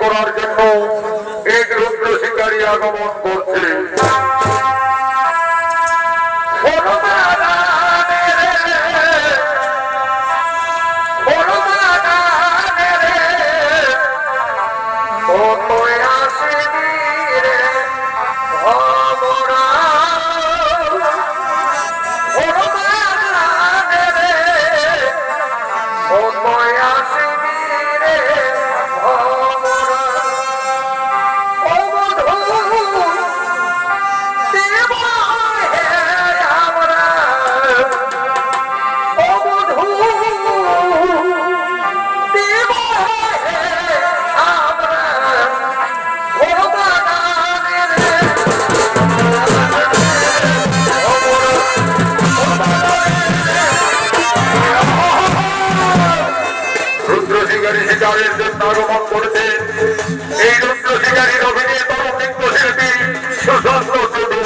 করার জন্য এক রুদ্র শিকারী আগমন করছে। আগমন করতে এই রুদ্র শিকারীর অভিনেতা শিল্পী সুশান্ত টুডু।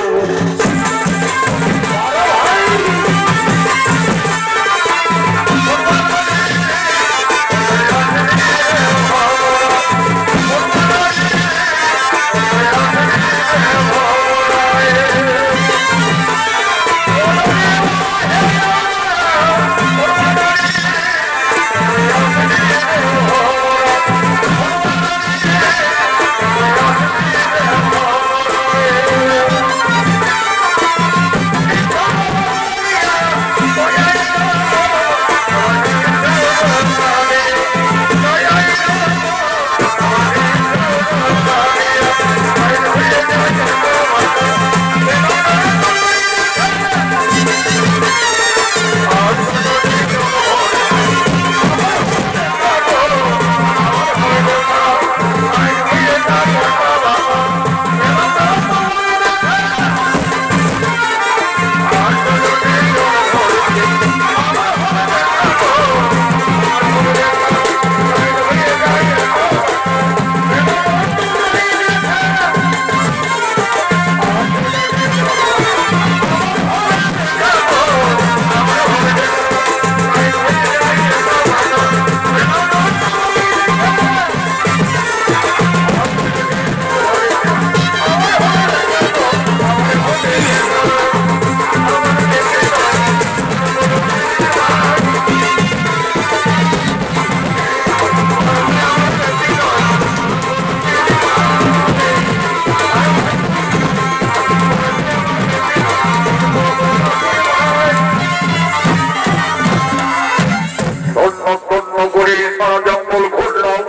জঙ্গল ঘুরলাম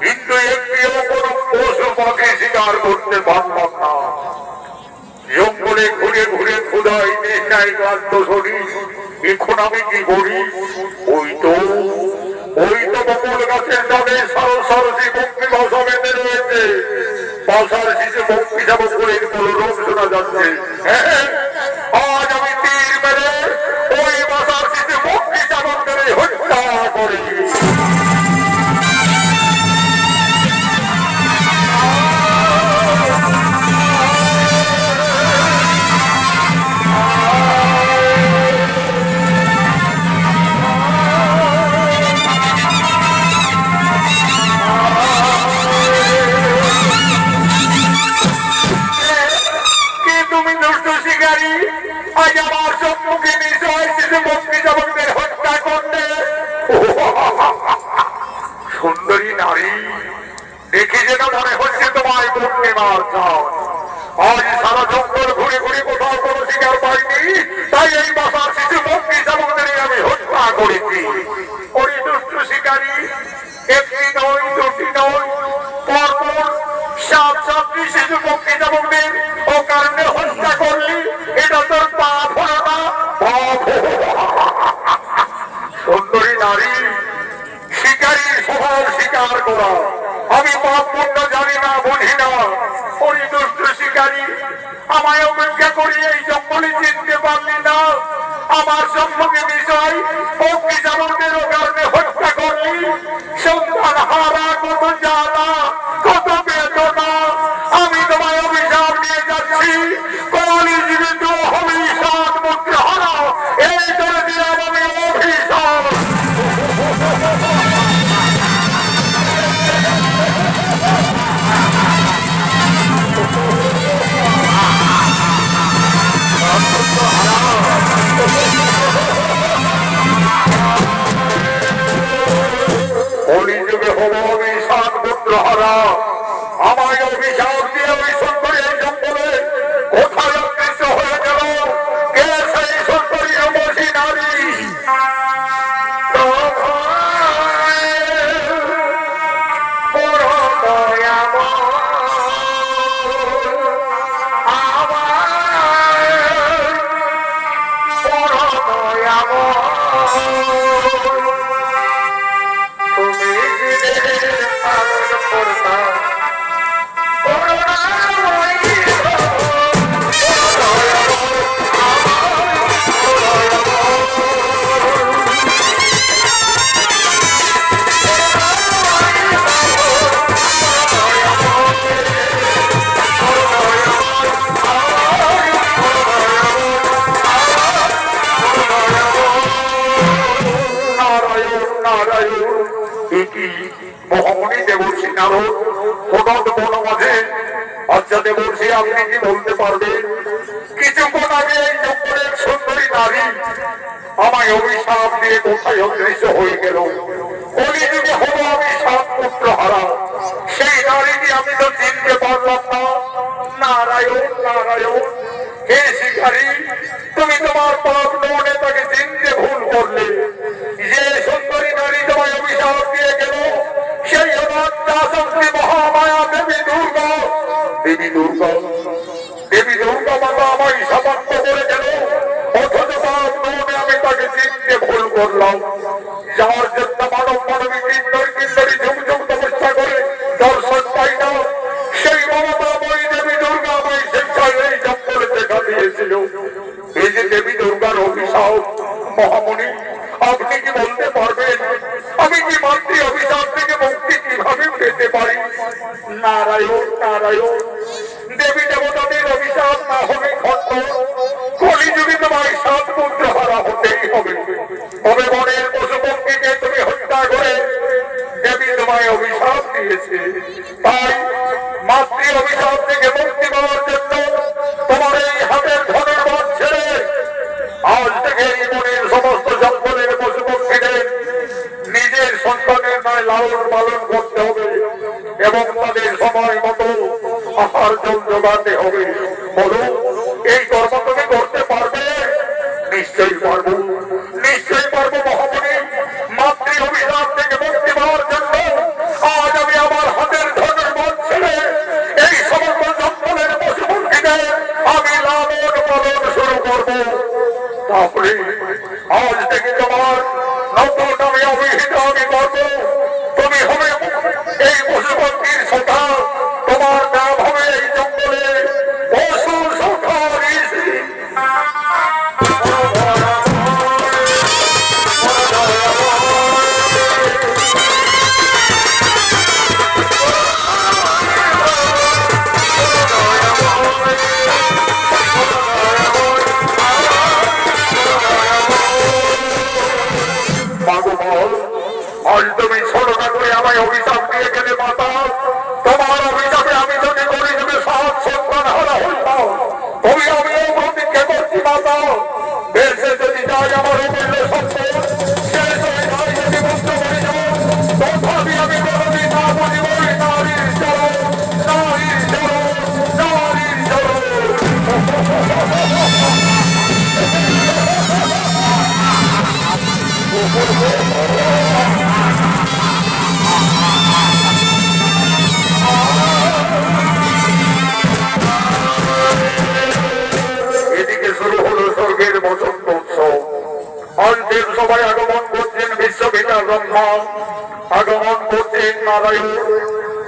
কিন্তু একটিও কোন পশু পাখি শিকার করতে পারলাম না। জঙ্গলে ঘুরে ঘুরে ক্ষুধায় নেশায় ক্লান্ত শরীর, এখন আমি কি করি? ওই তো বকুল গাছের ডালে সরসরসি ভক্তি ভাষা বেঁধে রয়েছে। ভাষার শিশু ভক্তি বকুলের কোন রোগ শোনা যাচ্ছে। আজ আমি তীর মেরে ওই ভাষার শিশু ভক্তি চাবন্দের হত্যা করি। আজ আমার সম্মুখে নিশ্চয় শিশু ভক্তি জগতের হত্যা করতে। সুন্দরী নারী, দেখি যেন মনে হচ্ছে তোমায় পূর্ণিমার চাঁদ। আজ সারা তাই এই বাসার শিশু পক্ষী শাবকদের আমি হত্যা করেছি। ওরে দুষ্ট শিকারী, একটি নয় দুটি নয়, পরপর সাত সাতটি শিশু পক্ষী শাবকদের ও কারণে হত্যা করলি, এটা তোর পাপ হলো না? পাপ। সুন্দরী নারী, শিকারীর স্বভাব শিকার করা, আমি পাপ পুণ্য জানি না, বুঝি না। ওরে দুষ্ট শিকারী, আমায় অপেক্ষা করি এই জঙ্গলে চিনতে পারলি না? আমার সম্মুখে বিষয় পক্ষী শাবকদের কারণে হত্যা করলি, সন্তান হারা, কত জ্বালা, কত বেদনা। আমি তোমায় অভিশাপ নিয়ে যাচ্ছি, কলি জীবিত অভিশাপ মুক্তি হারা, এই করে দিলাম আমি অভিশাপ। কলিযুগে হবো আমি সাত পুত্র হারা, আমায় অভিশাপ দিয়ে ওই সুন্দরী এই জঙ্গলে কোথায় অদৃশ্য হয়ে গেল? কে সেই সুন্দরী রূপসী নারী? মহামণি দেবর্ষি নারদ প্রদত্ত বনমাঝে। আচ্ছা দেবর্ষি, আপনি কি বলতে পারবেন কিছুক্ষণ আগে এই জঙ্গলের সুন্দরী নারী আমায় অভিশাপ দিয়ে কোথায় অদৃশ্য হয়ে গেল? কলিযুগে হবো আমি সাত পুত্র হারা, সেই নারীকে আমি তো চিনতে পারলাম না। নারায়ণ নারায়ণ, হে শিকারী, তুমি তোমার পাপ মনে তাকে চিনতে ভুল করলে। যে সুন্দরী নারী তোমায় অভিশাপ দিয়ে গেল, সেই শক্তি মহামায়া দেবী দুর্গা। দেবী দুর্গা, দেবী দুর্গা মাতা আমায় সামান্য করে গেল, অথচ পাপ মনে আমি তাকে চিনতে ভুল করলাম। যার জন্য মানব মানবী কিন্নর কিন্নরী ঝুমঝুম তপস্যা করে দর্শন পাই না, সেই মমতাময়ী দেবী দুর্গা আমায় শিক্ষায় এই জঙ্গলে দেখা দিয়েছিল। এই যে দেবী দুর্গার অভিশাপ, মহামণি আপনি কি বলতে পারবেন আমি কি মাতৃ অভিশাপ থেকে মুক্তি কিভাবে পেতে পারি? নারায়ণ নারায়ণ, দেবী দেবতাদের অভিশাপ না হবে খণ্ড, কলিযুগে তোমায় সাত পুত্র হারা হতেই হবে। তবে বনের পশু পক্ষীকে তুমি হত্যা করে দেবী তোমায় অভিশাপ দিয়েছে, তাই মাতৃ অভিশাপ থেকে মুক্তি পাওয়ার জন্য তোমার এই হাতের ধনুর্বাণ ছেড়ে আজ থেকে এই বনের সমস্ত জঙ্গলের পশু পক্ষীদের নিজের সন্তানের নয় লালন পালন করতে হবে এবং তাদের সময় মতো আহার জল যোগাতে হবে। বলো, এই কর্ম তুমি করতে পারবে? নিশ্চয়ই পারবো, নিশ্চয়ই পারবো মহামণি। মাতৃ অভিশাপ থেকে মুক্তি পাওয়ার জন্য আজ আমি আমার হাতের ধনুর্বাণ ছেড়ে এই সমস্ত জঙ্গলের পশু পক্ষীদের আমি লালন পালন শুরু করবো। তাহলে আজ থেকে তোমার নতুন আমি অভিহিত আমি করবো। তুমি হবে এই পশু পক্ষীর সখা, তোমার নাম হবে এই জঙ্গলে পশু সখা ঋষি।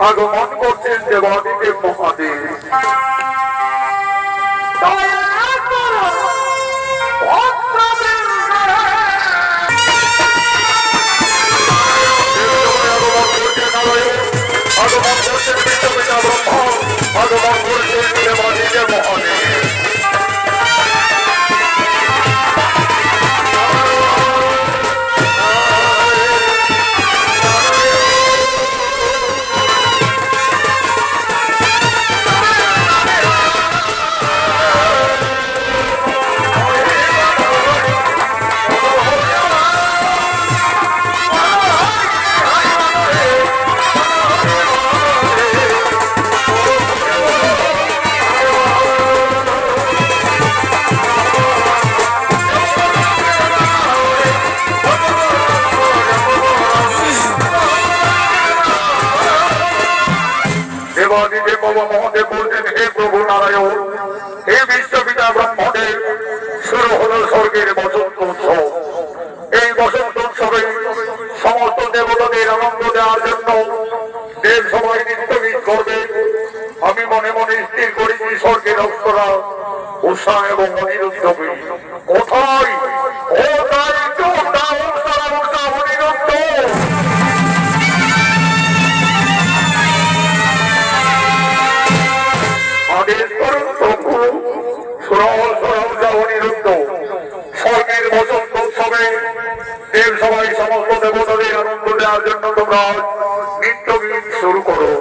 আগমন করছেন দেবাদিদেব মহাদেব। আগমন করছেন বিশ্বপিতা ব্রহ্মা, আগমন করছেন দেবাদিদেব মহাদেব। দেবাদিদেব বাবা মহাদেব বলছেন, হে প্রভু নারায়ণ, হে বিশ্বপিতা ব্রহ্মদেব, শুরু হলো স্বর্গের বসন্ত উৎসব। এই বসন্ত উৎসবে সমস্ত দেবতাদের আনন্দ দেওয়ার জন্য দেব সবাই নৃত্য গীত করবে। আমি মনে মনে স্থির করেছি স্বর্গের অপ্সরা উষা এবং অনিরুদ্ধ কোথায় অনিরুদ্ধ আদেশ করুন প্রভু। অনিরুদ্ধ স্বর্গের বসন্ত উৎসবে দেব সবাই সমস্ত দেবতাদের আনন্দ দেওয়ার জন্য তোমরা নৃত্য গীত শুরু করো।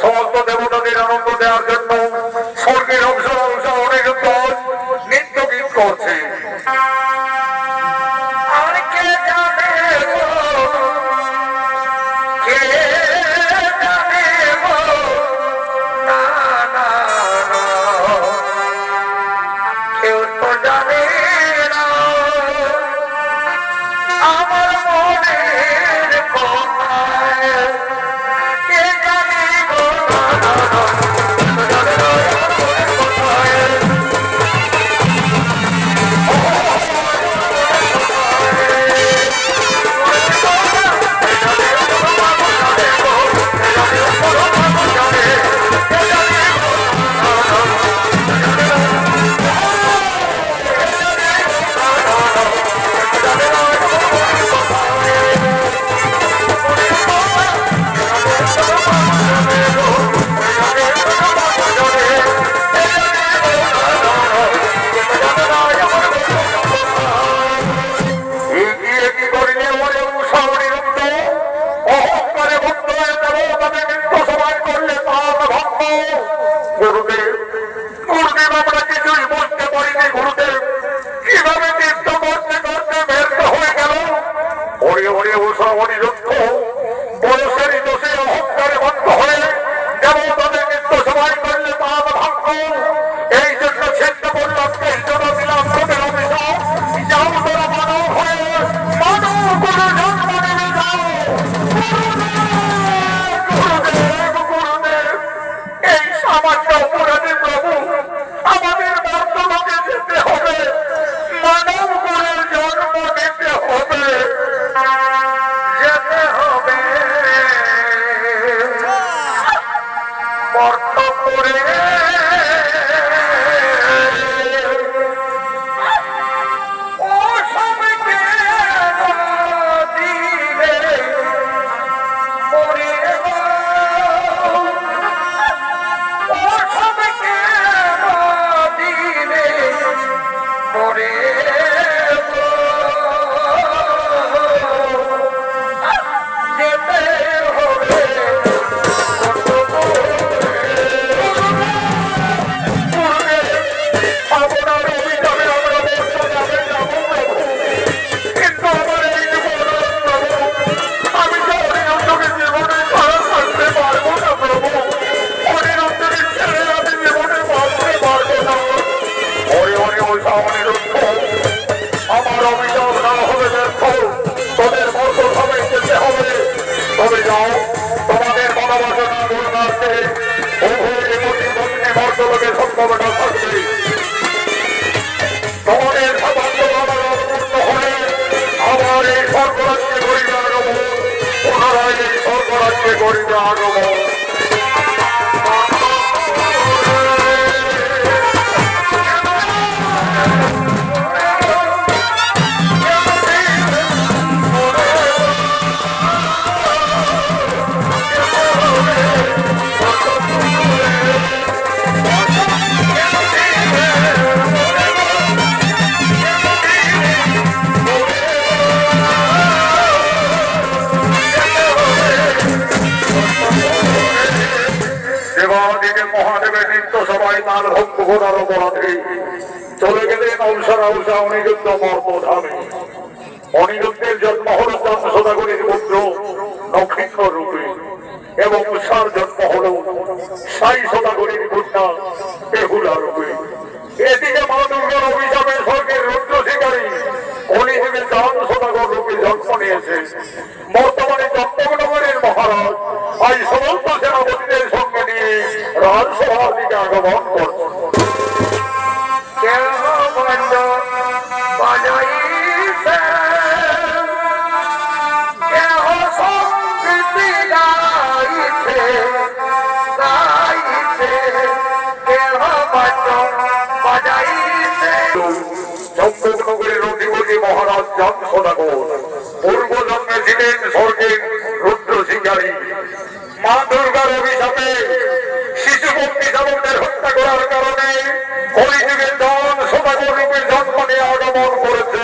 সমস্ত দেবতাদের আনন্দ দেওয়ার জন্য স্বর্গের অংশ অনেক নৃত্য গীত করছে। কেউ তো জানে না আমার মনের কথায়, কে জানে গো গুরুদেব আমরা কিছুই বুঝতে পারিনি। গুরুদেব কিভাবে নৃত্য করতে করতে ব্যর্থ হয়ে গেল। ওরে ওরে উষা অনিরুদ্ধ বয়সেরই দোষে অহংকারে বন্ধ হয়ে দেবতাদের নৃত্য সবাই করলে তার ভাগ্য। এই জন্য চিন্তা করলাম, এই জন্য দিলাম তোদের অভিশাপ, যাও তোরা মানব হয়ে মানব করে জন্ম নেমে যাও। গুরুদেব এই সামান্য অপরাধী প্রভু আমাদের বর্তমান উষা অনিরুদ্ধ মর্মধামে। অনিরুদ্ধের জন্ম হল সদাগরের পুত্র নক্ষত্র রূপে এবং উষার জন্ম হল সাই সদাগরের কন্যা বেহুলা রূপে। এদিকে মা দুর্গার অভিশাপে স্বর্গের রুদ্র শিকারী কলিযুগে চাঁদ সদাগর রূপে জন্ম নিয়েছে। বর্তমানে চট্টগ্রামের মহারাজ আজ সমস্ত সেনাপতিদের সঙ্গে নিয়ে রাজসভার দিকে আগমন করছে। চম্পকনগরের অধিপতি মহারাজ চাঁদ সদাগর পূর্ব জন্মে ছিলেন স্বর্গের রুদ্র শিকারী। মা দুর্গার অভিশাপে শিশুবন্দী শাবকদের হত্যা করার কারণে কলিযুগে চাঁদ সদাগর রূপে জন্ম নিয়ে আগমন করেছে।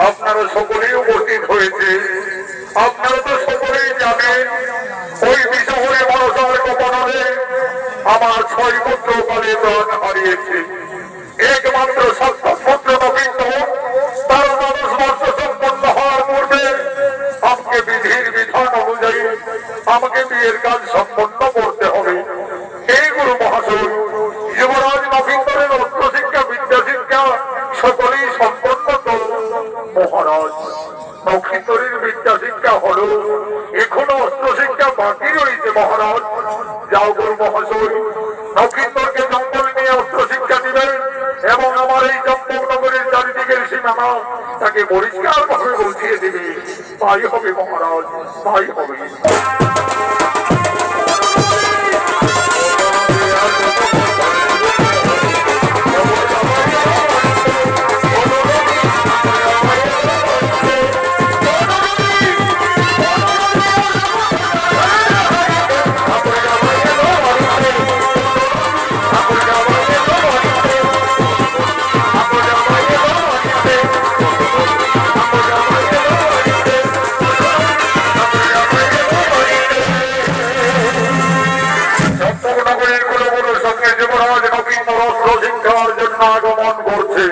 আপনারা সকলেই উপস্থিত হয়েছে। আপনারা তো সকলেই জানেন ওই বিশহরে মনসার গোপনে আমার 6 পুত্র কালে প্রাণ হারিয়েছে। একমাত্র সপ্তম পুত্র নবীন্দ্র তার 12 বর্ষ সম্পন্ন হওয়ার পূর্বে আমাকে বিধির বিধান অনুযায়ী আমাকে বিয়ের কাজ সম্পন্ন করতে হবে। এই গুরু মহাশয় যুবরাজ নবীন্দ্রের অস্ত্র শিক্ষা বিদ্যা শিক্ষা সকলেই সম্পন্ন করল। মহারাজ নক্ষত্রের বিদ্যা শিক্ষা হলো, এখনো অস্ত্র শিক্ষা বাকি রয়েছে। মহারাজ যাও গুরু মহাশয় নক্ষত্রকে জঙ্গল নিয়ে অস্ত্র শিক্ষা দিবেন এবং আমার এই চম্পকনগরের চারিদিকের সীমানা তাকে পরিষ্কার ভাবে বুঝিয়ে দিবে। তাই হবে মহারাজ, তাই হবে। আগমন করছে।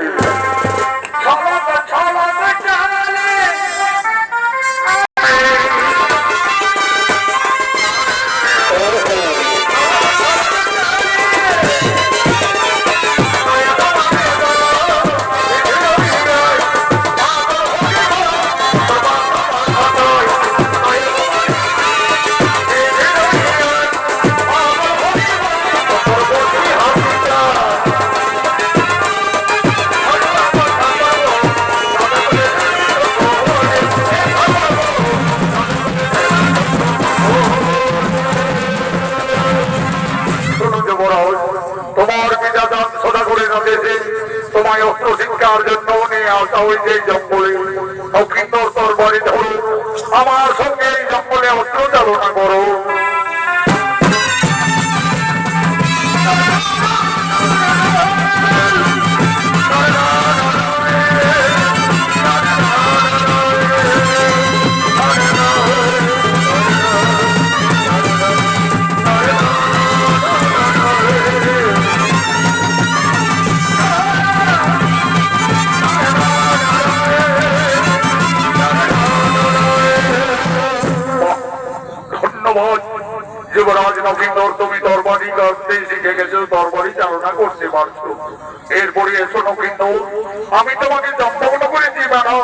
তোমায় অস্ত্র শিক্ষার জন্য নিয়ে আসা হয়েছে জঙ্গলে। নক্ষত্র তোর বাড়ি ধরো, আমার সঙ্গে এই জঙ্গলে অস্ত্র চালনা করো। ধন্যবাদ যুবরাজ নবীন্দর, তুমি তরবারি কাটতে শিখে গেছো, তরবারি চালনা করতে পারছো। এরপরে এসো নবীন্দর, আমি তোমাকে চম্পকন করেছি বেড়া,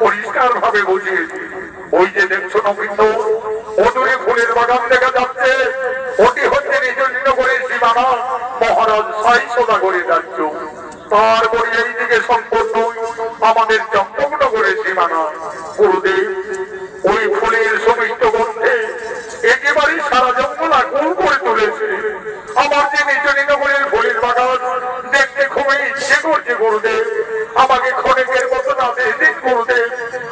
পরিষ্কার ভাবে বুঝিয়েছি। ওই যে দেখছো নবীন্দর, অদূরে ফুলের বাগান দেখা যাচ্ছে, ওটি হচ্ছে নিজ নিজ করে সীমানা মহারাজ সাই সোদা করে যাচ্ছ। তারপরে এইদিকে সম্পূর্ণ আমাদের চম্পকন করে সীমানা। গুরুদেব, ওই ফুলের সমিষ্ট গন্ধে একেবারে সারা জঙ্গল আগুন করে তুলেছে। আমার যে নিজ নিজ করে ফুলের বাগান দেখতে খুবই ইচ্ছে করছে গুরুদেব, আমাকে ক্ষণিকের মতো আদেশ দিন গুরুদেব,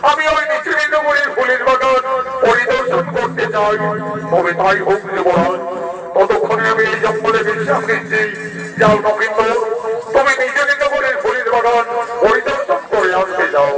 আমি ওই নিজ নিজ করে ফুলের বাগান পরিদর্শন করতে চাই। তবে তাই হোক যুবরাজ, ততক্ষণে আমি এই জঙ্গলে বিশ্রাম নিচ্ছি। যাও নবীন্দর, তুমি নিজ নিজ করে ফুলের বাগান পরিদর্শন করে আসতে যাও।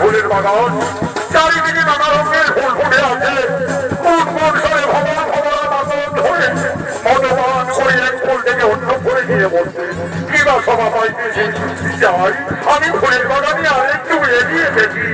ফুলের বাগান চারিদিকে নানা রঙের ফুল ফুটে আছে। কোন কোন সরে ভবন ভবন বাগান ধরে মদপান করে এক ফুল থেকে অন্য ফুলে গিয়ে বলছে কিবা সভা পাইতেছি। যাই, আমি ফুলের বাগানে আর একটু এগিয়ে দেখি।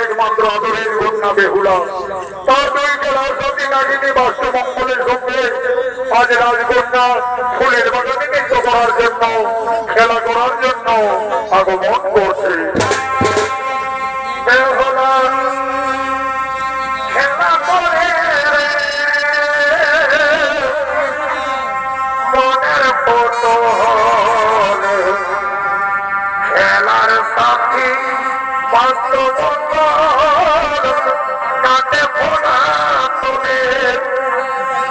একমাত্র আদরের কন্যা বেহুলা, তার দুই কলার সাথে নাগিনী বাস্তুমঙ্গলের সঙ্গে আজ রাজকন্যা ফুলের বাগানে নৃত্য করার জন্য, খেলা করার জন্য আগমন করছে। বেহুলা খেলা করে মনের পতন, খেলার সাথী নাটে ফোনা তোলে।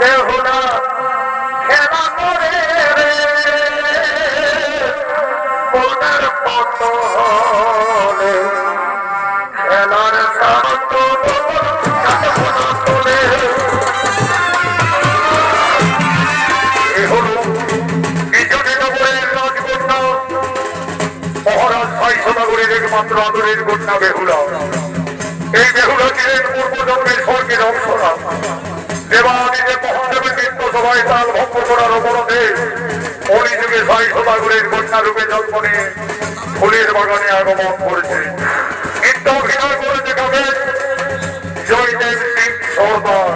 বেহুলা খেলা করে মনের পতন, খেলার সাথে নাটে ফোনা তোলে। এ হল নিজনে নগরের রাজকন্যা মহারাজ ভাই সদাগরের একমাত্র আদরের কন্যা বেহুলা। এই বেহুলা ছিলেন পূর্বজন্মের স্বর্গের অপ্সরা। দেবাদিদেব মহাদেবের নিত্য সভায় তাল ভঙ্গ করার অপরাধে অলি যুগে ভাই সদাগরের কন্যা রূপে জন্ম নিয়ে ফুলের বাগানে আগমন করেছে। নৃত্য অভিনয় করে দেখাবে জয়দেব সিং সর্দার।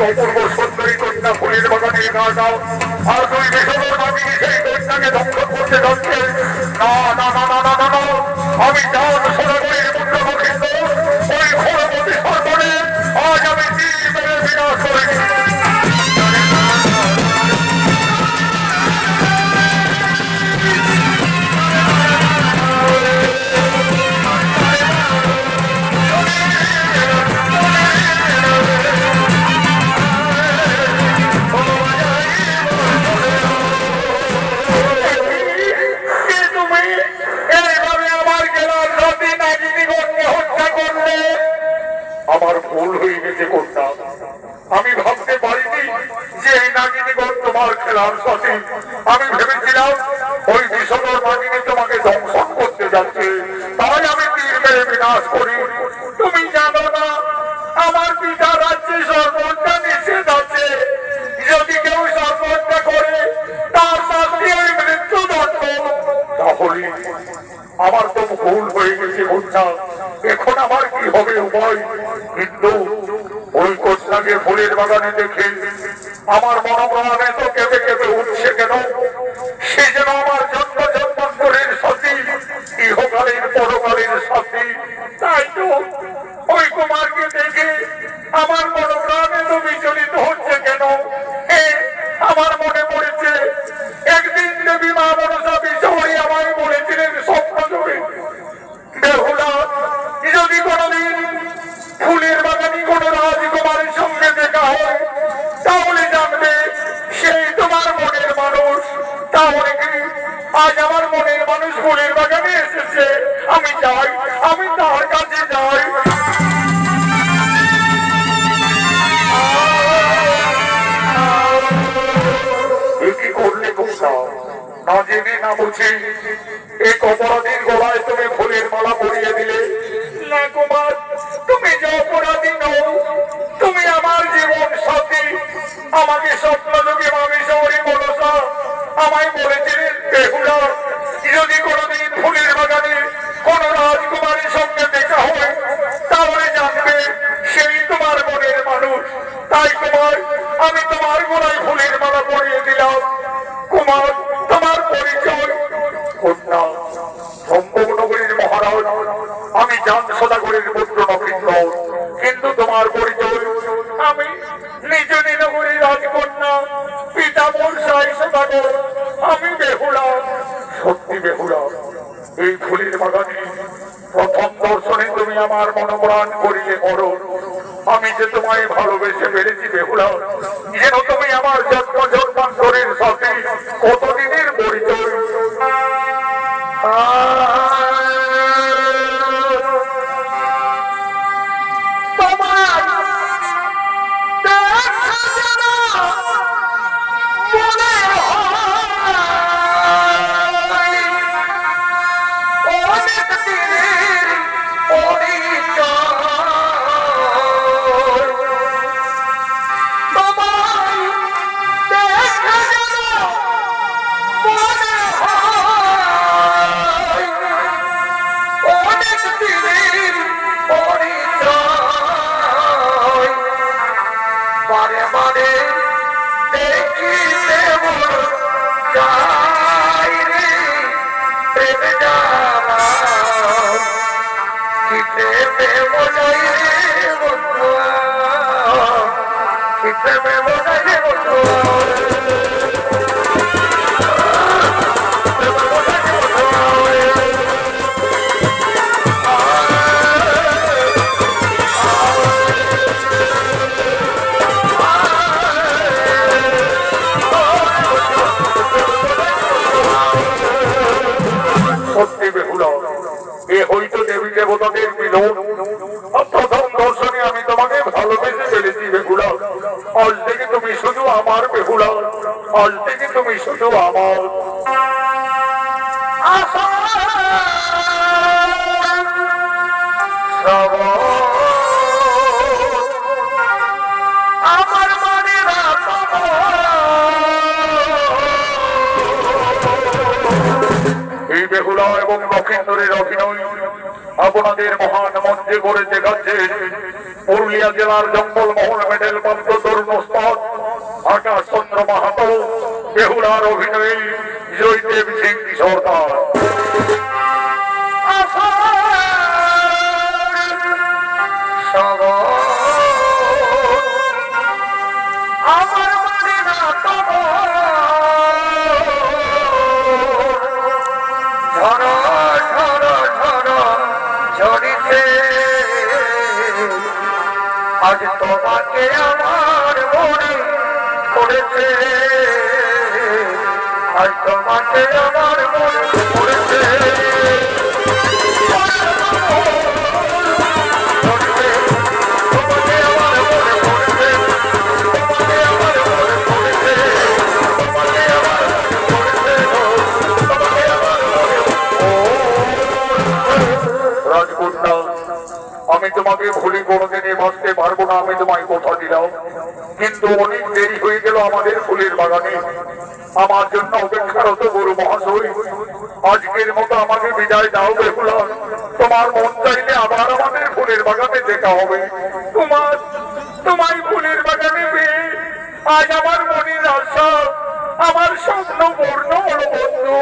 অপূর্ব সুন্দরী কন্যা ফুলের বাগানে না যাও, আর দুই বেসবর নামি সেই কন্যাকে ধ্বংস করতে যাচ্ছে। না না না না না না, আমি চান সোনাগরের পুত্র খেলার সাথে আমি ভেবেছিলাম ওই বিষধর বাহিনী তোমাকে ধ্বংসন করতে যাচ্ছে, তাই আমি তীর মেরে বিনাশ করি। তুমি জানো না আমার পিতা রাজ্যে সর্বদা নিষেধ আছে, যদি কেউ সর্বদা করে তার শাস্তি ওই মৃত্যুদণ্ড। তাহলে আমার তো ভুল হয়ে গেছে কন্যা, এখন আমার কি হবে উপায়? কিন্তু ওই কন্যাকে ফুলের বাগানে দেখে আমার মনোপ্রাণে তো কেঁপে কেঁপে উঠছে কেন? সে যেন আমার জন্ম জন্মান্তরের সাথী, ইহকালীন পরকালীন সাথী। তাই তো ওই কুমারকে দেখে আমার মনোপ্রাণে তো বিচলিত হচ্ছে কেন? আমার মনে পড়েছে একদিন দেবী মা মনসা বিষয় আমায় বলেছিলেন স্বপ্ন যোগে, বেহুলা যদি কোনদিন ফুলের বাগানে কোন রাজকুমারের সঙ্গে দেখা হয় তাহলে জানবে সেই তোমার মনের মানুষ। তাহলে কি আজ আমার মনের মানুষ ফুলের বাগানে এসেছে, আমি যাই, আমি তার কাছে যাই। কি করলে না জেনে না বুঝে এক অপরাধীর গলায় তুমি ফুলের মালা পরিয়ে দিলে। না কুমার, তুমি যে অপরাধী নও, তুমি আমার জীবন সাথী। আমাকে স্বপ্ন যোগে মামি শহরে মনসা আমায় বলেছিলেন, বেহুলা যদি কোনদিন ফুলের বাগানে কোন রাজকুমারীর সঙ্গে দেখা হয় তাহলে জানবে সেই তোমার মনের মানুষ। তাই কুমার, আমি তোমার গলায় ফুলের মালা পরিয়ে দিলাম। কুমার, তোমার পরিচয়? কন্যা, সম্ভবনগরীর মহারাজ আমি জান সদাগরের পুত্র নক্ষত্র, কিন্তু তোমার পরিচয়? আমি নিজ নীলগরীর রাজকন্যা, পিতা মোর সাই সদাগর, আমি বেহুলা। সত্যি বেহুলা, এই ফুলের বাগানে প্রথম দর্শনে তুমি আমার মনোপ্রাণ করিয়ে করো। আমি যে তোমায় ভালোবেসে পেরেছি বেহুলা, যেন তুমি আমার জন্ম জন্মান্তরের সাথে কতদিনের পরিচয়। দেবতাদের মিলন, প্রথম দর্শনে আমি তোমাকে ভালোবেসে ফেলেছি বেহুলা। আজ থেকে তুমি শুধু আমার বেহুলা, আজ থেকে তুমি শুধু আমার। আমার মনে এই বেহুলা এবং লক্ষিন্দরের অভিনয় আপনাদের মহান মঞ্চে করে দেখাচ্ছে পুরুলিয়া জেলার জঙ্গলমহল মেডেল প্রাপ্ত তরুণ ওস্তাদ আকাশ চন্দ্র মাহাতো। বেহুলার অভিনয়ী জয়দেব সিং সরকার। আমার মনে না আজ তোমাকে আমার মনে পড়েছে, আজ তোমাকে আমার মনে পড়েছে। তোমাকে আমার মনে পড়েছে, তোমাকে আমার মনে পড়েছে, তোমাকে রাজকন্যা, আমি তোমাকে ভুলি কোনোদিনই বাঁচতে পারবো না, আমি তোমায় কথা দিলাম। কিন্তু অনেক দেরি হয়ে গেল আমাদের ফুলের বাগানে। আমার জন্য অপেক্ষারত গুরু মহাশয়, আজকের মতো আমাকে বিদায় দাও বেহুলা। তোমার মন চাইলে আবার আমাদের ফুলের বাগানে দেখা হবে। তোমায় ফুলের বাগানে পেয়ে আজ আমার মনের আশা, আমার স্বপ্ন পূর্ণ হলো বন্ধু।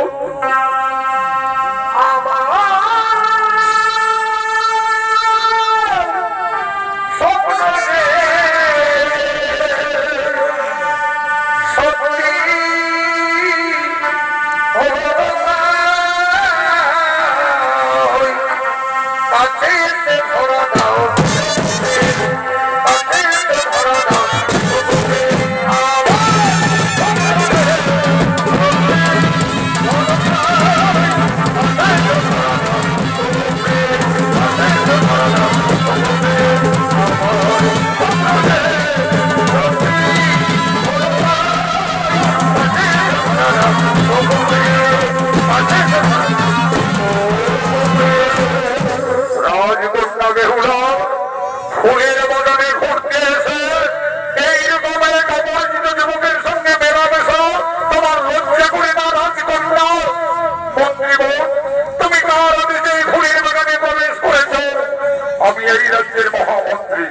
আমি এই রাজ্যের মহামন্ত্রী,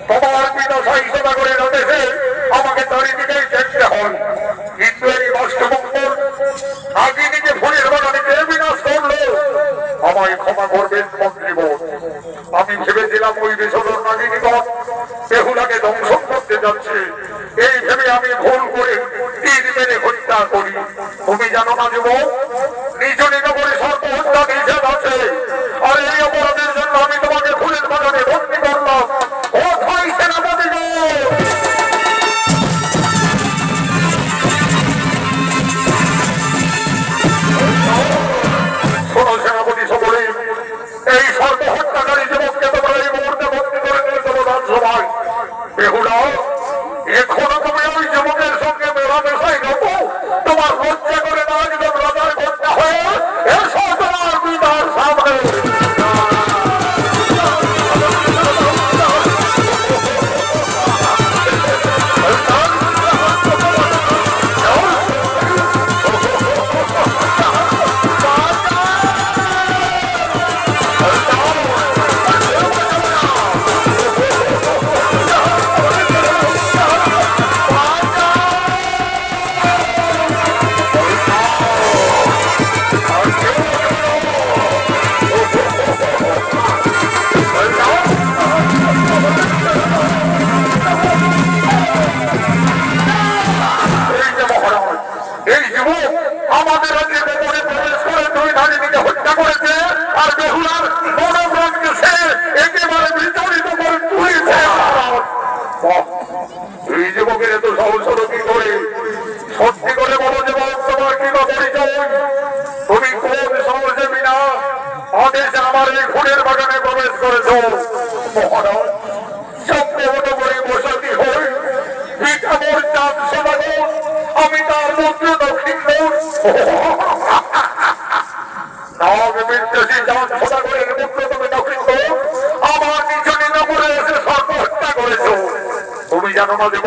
তোমার পিতা সাহিত্যতা করে রয়েছে, আমাকে চারিদিকেই দেখতে হন। কিন্তু এই রাষ্ট্রমঙ্গল নাগিনীকে ফুলের বাগানে কে বিনাশ করলো? আমায় ক্ষমা করবেন মন্ত্রীবর। আমি ভেবেছিলাম ওই বেসরকার নাগিনীগণ বেহুলাকে দংশন করতে যাচ্ছে, এই ভেবে আমি ভুল করে তীর মেরে হত্যা করি। তুমি জানো না যুবক, নিজ নিজ করে সর্ব হত্যা নিষেধ আছে। আর এই অপরাধের জন্য আমি তোমাকে ফুলের বাগানে বন্দী করলাম। কোথায় সেনাপতি? শোনো সেনাপতি সকলে, এই সর্ব হত্যাকারী যুবককে তোমরা এই মুহূর্তে বন্দী করে নিয়ে যাবো রাজসভায়। বেহুলা, এখনো তুমি ওই যুবকের সঙ্গে মেলামেশাই নেবো? তোমার লজ্জা করে না একজন রাজার কন্যা হয়ে এসো তোমার পিতার সামনে। আমাদের রাজ্যে গোপনে প্রবেশ করে দুই নারীকে হত্যা করেছে, আর বেহুলার মনোপ্রাণকে সে একেবারে বিচলিত করে তুলেছে। এই যুবকের এত সাহস হলো কি করে? সত্যি করে বলো যুবক, তোমার কি বা পরিচয়? তুমি কোন সাহসে বিনা আদেশে আমার এই ফুলের বাগানে প্রবেশ করেছ? মহারাজ, চক্রবর্তী করে বসতি হই, পিতা মোর চাঁদ সমাগম, আমি তার মন্ত্র দক্ষিণ আমার নিজ নিজ করে এসে সর্ব হত্যা করেছ। তুমি জানো না দেব,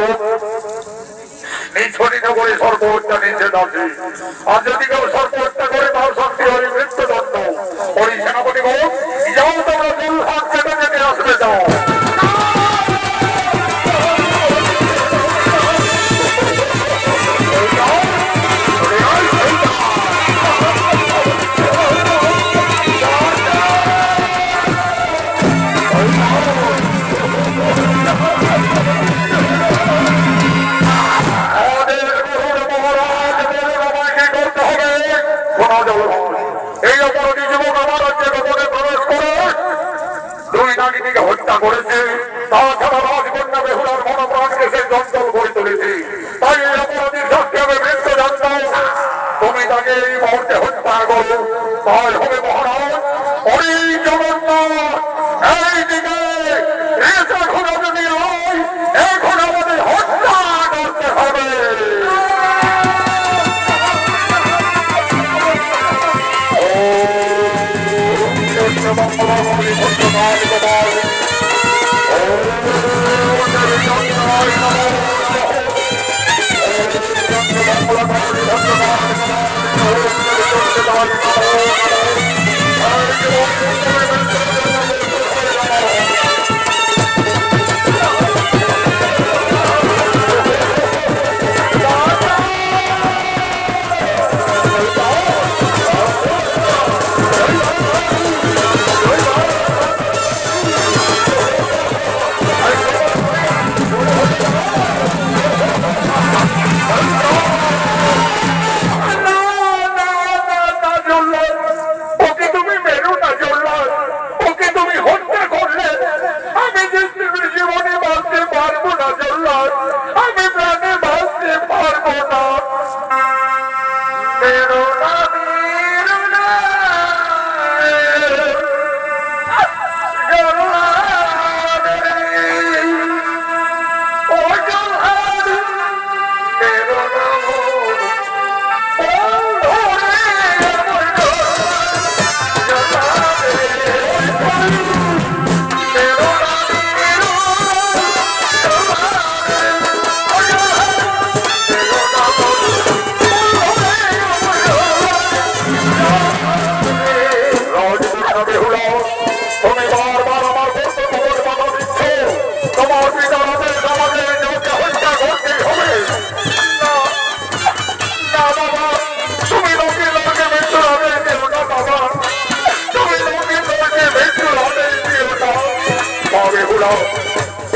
নিজ নিজ করে সর্ব হত্যা নিষেধ আছে। আর যদি কেউ সর্ব হত্যা করে তার শাস্তি হয় মৃত্যুদণ্ড। ওই সেনাপতি গো, যাও তোমরা ফুল হাত যেতে যেতে আসবে, যাও। এই অপরাধী যুবক আমার রাজ্যে গোপনে প্রবেশ করে দুই নাগিনীকে হত্যা করেছে, তাছাড়া রাজকন্যা বেহুলার মনোপ্রাণকে সে চঞ্চল করে তুলেছে। তাই এই অপরাধীর শাস্তি হবে মৃত্যুদণ্ড। তুমি তাকে এই মুহূর্তে হত্যা করো, তাই হবে মহারাজ। ওই জগন্নাথ এইদিকে এখন যদি হয়, এখন আমাদের হত্যা করতে হবে।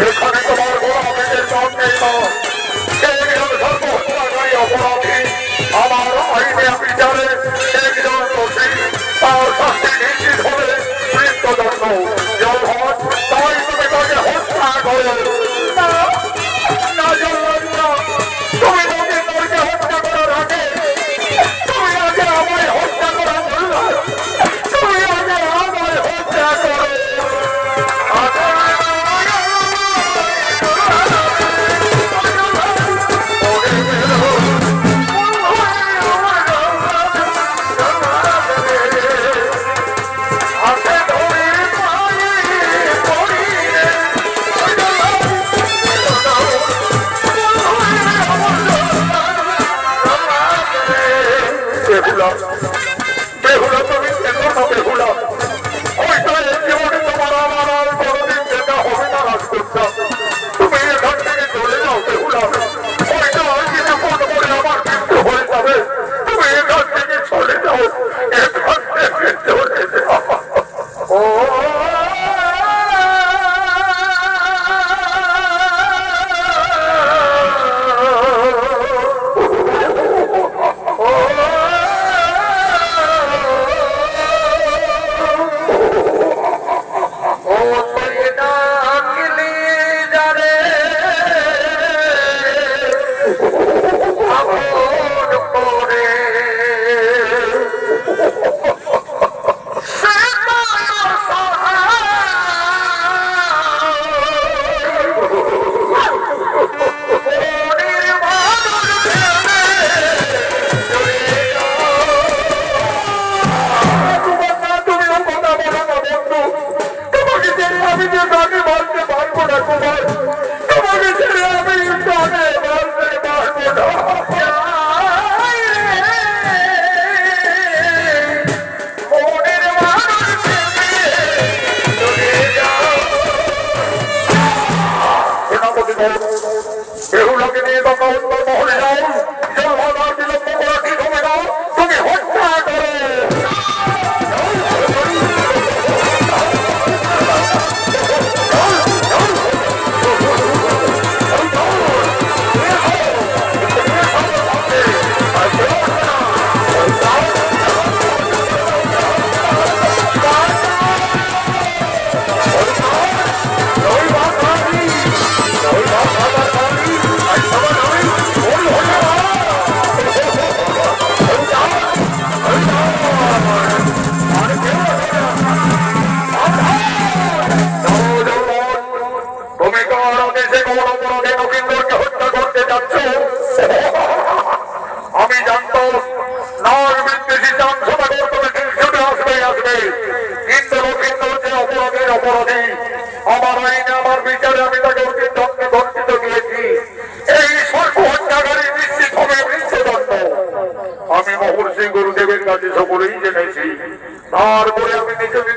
এখানে তোমার গোলামের নাম নেই না একজন সর্বহত্যাকারী অপরাধী আমার আইনে বিচারে একজন দোষী তার শাস্তি নিশ্চিত হবে মৃত্যুদণ্ড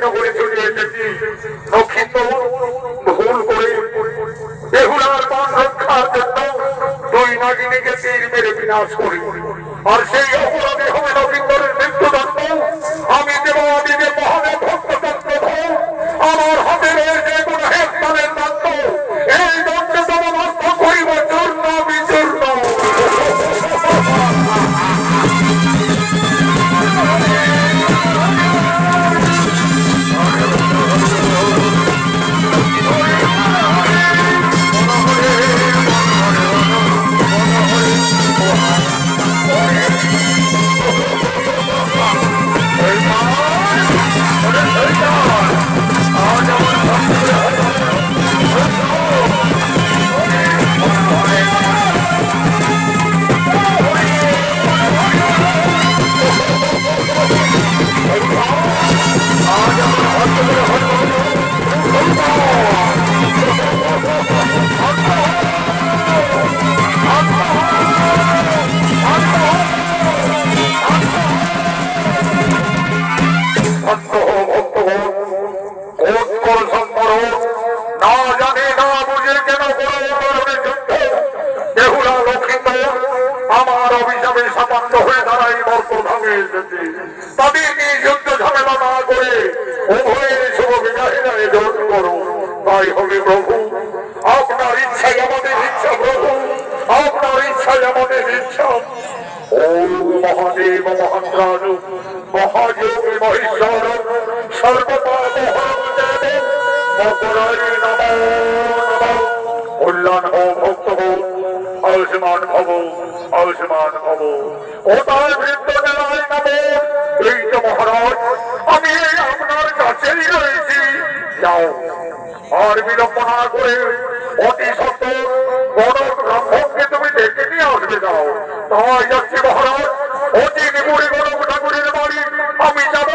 করে চলে এসেছি লক্ষিন্দর ভুল করে বেহুলার প্রাণ রক্ষার জন্য দুই নাগিনীকে তীর মেরে বিনাশ করি আর সেই অপরাধে হবে লক্ষিন্দরের মৃত্যুদণ্ড আমি দেবাদিদেব মহাদেব ভক্ততন্ত্র আমার হাতে রয়েছে গুনাহের স্থানের দণ্ড এই দণ্ড দমনস্থ করিব চূর্ণ বিচূর্ণ আমার অভিশাপে সামান্য হয়ে দাঁড়াই বর্তমানে এসেছে তাদের নিয়ে যুদ্ধ ঝামেলা না করে উভয়ের শুভ বিবাহের আয়োজন করো তাই হবে প্রভু আপনার ইচ্ছাই আমাদের ইচ্ছা প্রভু আপনার ইচ্ছাই আমাদের ইচ্ছা ওম মহাদেব মহান্ত্রাণ মহাযোগী মহেশ্বর সর্বদা মহাদেব মকরারি নমঃ নমঃ কল্যাণ হো ভক্ত হো আয়ুষ্মান ভব আয়ুষ্মান ভব ও তার বৃদ্ধ জেলায় নব এই তো মহারাজ আমি আপনার কাছেই রয়েছি যাও আর বিলম্ব না করে অতি সত্য বড় ব্রাহ্মণকে তুমি ডেকে নিয়ে আসবে যাও তাই যাচ্ছি মহারাজ অতি নিপুণী বড় ঠাকুরের বাড়ি আমি যাব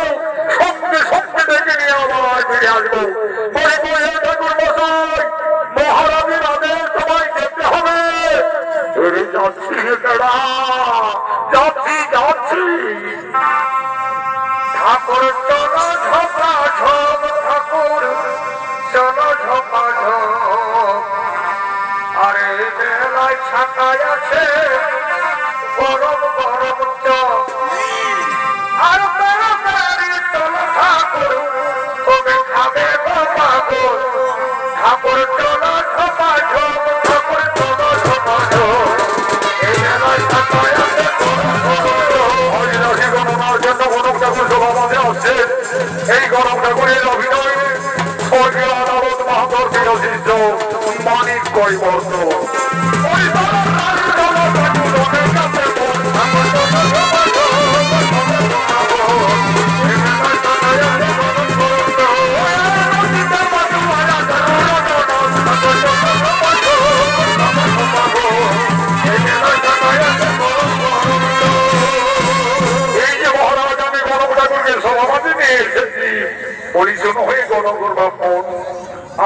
সঙ্গে সঙ্গে ডেকে নিয়ে আবার ফিরে আসবো পরে পরে ঠাকুর মশাই মহারাজের আদেশ সবাই যেতে হবে যাচ্ছি যাচ্ছি যাচ্ছি ঠাকুর চলো ঝোপা ঝোপ ঠাকুর চলো ঝোপা ঝোপ আরে বেলায় ছাকায় আছে গরম গরম চপ আর তাড়াতাড়ি চলো ঠাকুর তবে খাবে বাবা গো ঠাকুর চলো ঝোপা ঝোপ ঠাকুর চলো ঝোপা ঝোপ এই বেলায় ছাকায় আছে এই গরম ঠাকুরের অভিনয় স্বর্গীয় আদালত মাহাতর বিরোধিত মানিক কৈবর্ত পরিজন হয়ে গণগর ব্রাহ্মণ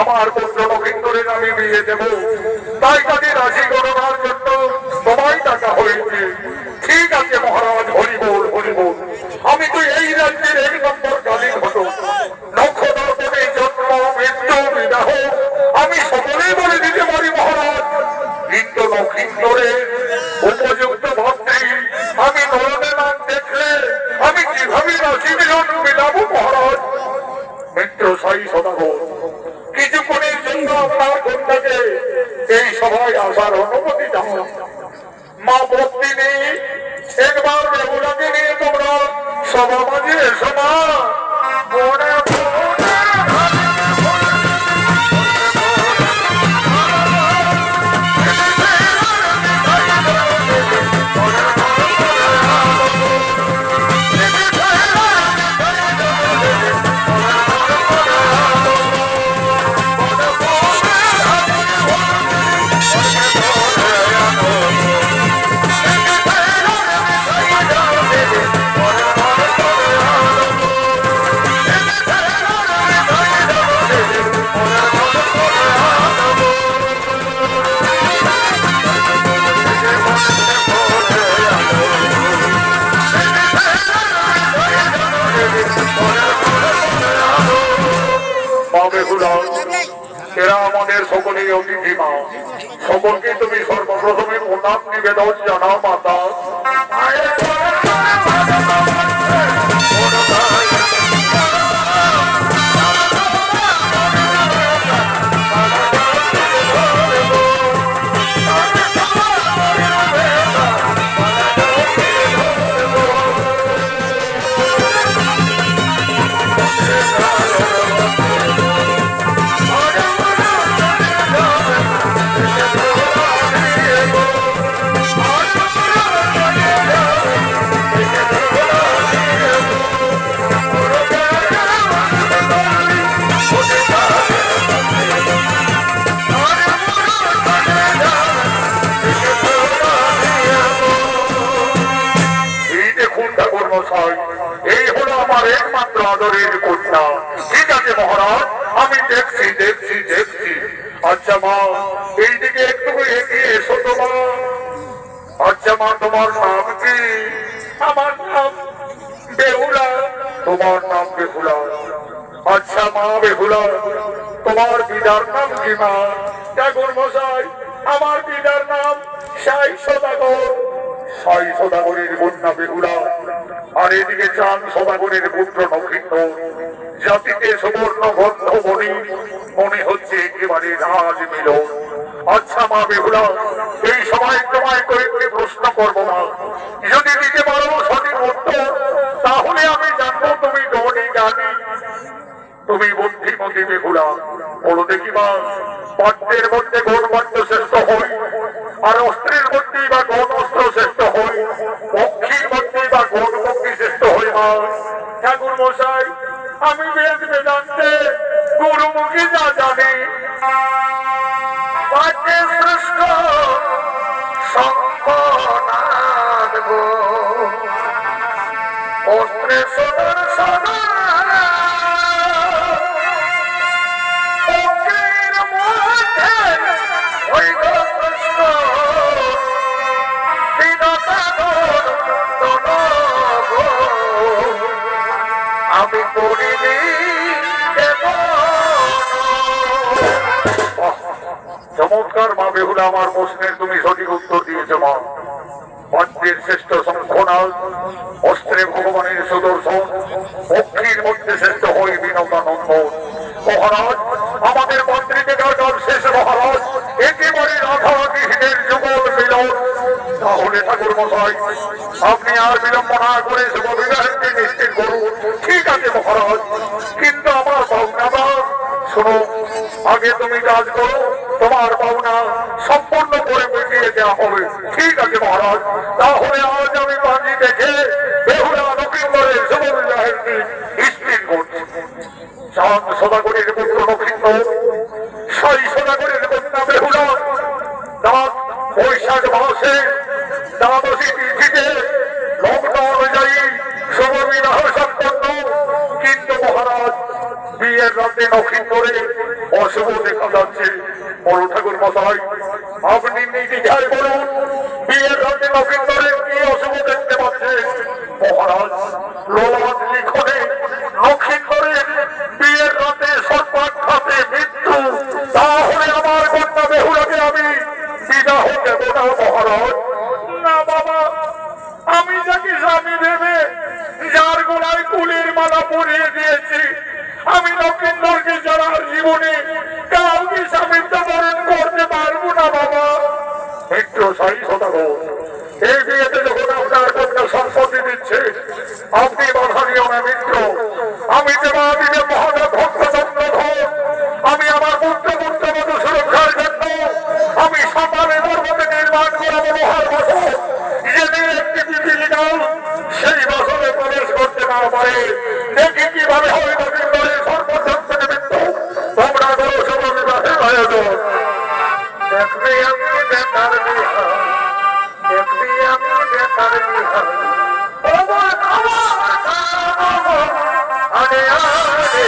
আমার পুত্র লক্ষিন্দরের আমি বিয়ে দেব তাই তাদের রাশি গণনার জন্য তোমায় টাকা হয়েছে ঠিক আছে মহারাজ হরিবোল হরিবোল আমি তো এই রাজ্যের এক নম্বর কালীন হতো নক্ষত্রপতি জন্ম মৃত্যু বিবাহ আমি সকলেই বলে দিতে পারি মহারাজ কিন্তু লক্ষিন্দরের উপযুক্ত ভাবতেই আমি নরদের নাম দেখলে আমি কিভাবে রাশি মিলন মিলাবো মহারাজ মিত্র সাই সদাগর কিছুক্ষণের জন্য আপনার কন্যাকে এই সভায় আসার অনুমতি দাও মা ভক্তি নেই একবার বেহুলাকে নিয়ে তোমরা সভা মাঝে এসো না বেহুলা, এরা আমাদের সকলেই অতিথি মা, সকলকে তুমি সর্বপ্রথমে প্রণাম নিবেদন জানাও মাতা। এই হলো আমার একমাত্র আদরের কন্যা। ঠিক আছে মহারাজ, আমি দেখছি দেখছি দেখছি। আচ্ছা মা, এইদিকে একটু এগিয়ে এসো তো মা। আচ্ছা মা, তোমার নাম কি? আমার নাম বেহুলা। তোমার নাম বেহুলা? আচ্ছা মা বেহুলা, তোমার পিতার নাম কি মা? ঠাকুর মশাই, আমার পিতার নাম সাই সদাগর। সাই সদাগরের কন্যা বেহুলা, আর এদিকে চাঁদ সদাগরের পুত্র নক্ষত্র। জাতিতে সুবর্ণ গন্ধ মণি, মনে হচ্ছে একেবারে রাজ মিলন। আচ্ছা মা বেহুলা, এই সময় তোমায় কয়েকটি প্রশ্ন করবো মা, যদি দিতে পারো সঠিক উত্তর, তাহলে আমি জানবো তুমি ধনী জ্ঞানী, তুমি বুদ্ধিমতী বেহুলা। বলো দেখি মা, পাঠ্যের মধ্যে কোন পাঠ্য শ্রেষ্ঠ হয়, আর অস্ত্রের মধ্যেই বা কোন অস্ত্র শ্রেষ্ঠ হয়, পক্ষীর মধ্যেই বা কোন পক্ষী শ্রেষ্ঠ হয় মা? ঠাকুর মশাই, আমি বেদ বেদান্তে গুরুমুখী যা জানি, পাঠ্যে শ্রেষ্ঠ শঙ্খনাদ গো, অস্ত্রে সুদর্শন, আমি করিনি। চমৎকার মা বেহুলা, আমার প্রশ্নের তুমি সঠিক উত্তর দিয়েছ মা। পাঠ্যের শ্রেষ্ঠ শঙ্খনাদ, অস্ত্রে ভগবানের সুদর্শন, পক্ষীর মধ্যে শ্রেষ্ঠ হই বিনোদানন্দ। মহারাজ, আমাদের মন্ত্রীকে দরকার শেষ মহারাজ, একেবারে রাধা কৃষ্ণের যুগল মিলন। তাহলে ঠাকুর মশাই, আপনি আর বিলম্ব না করে শুভ বিবাহকে নিশ্চিত করুন। ঠিক আছে মহারাজ, কিন্তু আমার পাওনা বা শোনো, আগে তুমি কাজ করো, তোমার পাওনা সম্পূর্ণ করে মিটিয়ে দেওয়া হবে। ঠিক আছে মহারাজ, তাহলে আজ আমি পাঁজি দেখে বেহুলা নক্ষত্রের শুভ বিবাহের দিন স্থির করছি। চাঁদ সদাগরের পুত্র নক্ষত্র, সাই সদাগরের কন্যা বেহুলা, রাত বৈশাখ মাসে দ্বাদশী তিথিতে লগ্ন অনুযায়ী শুভ বিবাহ সম্পন্ন। কিন্তু মহারাজ, বিয়ের রাতে নক্ষত্রে অশুভ দেখা যাচ্ছে। বড় ঠাকুর মশাই, আপনি নির্দ্বিধায় বলুন, বিয়ের রাতে নক্ষত্রে কি অশুভ দেখতে পাচ্ছে? মহারাজ, লোলাট লিখনে নক্ষত্রে বিয়ের রাতে সর্বাঘাতে মৃত্যু। তাহলে আমার কন্যা বেহুলাকে আমি বিবাহ দেব না মহারাজ। না বাবা, আমি যাকে স্বামী ভেবে যার গলায় ফুলের মালা পরিয়ে দিয়েছি, আমি নক্ষত্রকে যারা জীবনে কাউকে স্বামীত্ব বরণ করতে পারবো না বাবা। মিত্র সাই সদাগর, এই বিয়েতে যখন আপনার কন্যা সম্পত্তি দিচ্ছে, আপনি বাধা নিও না মিত্র। আমি দেবাদিদেব মহাদেব ভক্তচন্দ্র ধর, আমি আমার পুত্র পুত্রবধূ সুরক্ষার জন্য আমি সকালে পর্বতে নির্মাণ করাবো লোহার বছর, যেদিন একটি পিপিলিকাও সেই বছরে প্রবেশ করতে না পারে। দেখি কিভাবে হয় নবীনগরের সর্বশক্ত নিমিত্ত তোমরা করো শুভ বিবাহের আয়োজন। দেখবি আমি বেতার বিহার, দেখবি আমি বেতার বিহার, আরে আরে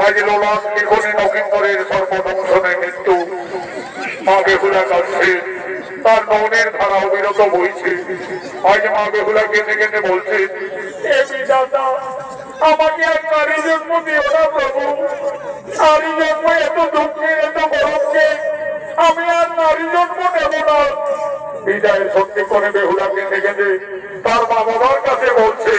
আজ লোলাস লিখনে নকিন্দরের সর্বদংশনে মৃত্যু। মা বেহুলা কাঁদছে, তার মনের ধারা অবিরত বইছে। আজ মা বেহুলা কেঁদে কেঁদে বলছে, হে বিধাতা, আমাকে আর নারী জন্ম দিও না প্রভু। নারী জন্ম এত দুঃখে, এত গরমকে আমি আর নারী জন্ম নেব না। বিদায় সত্যি করে বেহুলা কেঁদে কেঁদে তার মা বাবার কাছে বলছে,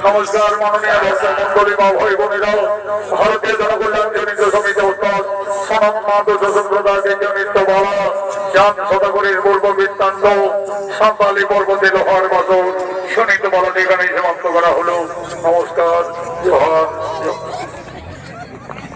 নমস্কার মাননীয় ভক্তমন্ডলী বা ভাই বোনেরা, ভারতীয় জনকল্যাণ জনিত সমিতি উত্তর সনাতন মাধব সম্প্রদায় নিত্য বাবা চাঁদ শতকরীর পূর্ব বৃত্তান্ত সাঁওতালি পর্বতে লোহার বাসন শুনিত বলাটি এখানে সমাপ্ত করা হলো। নমস্কার, জোহার।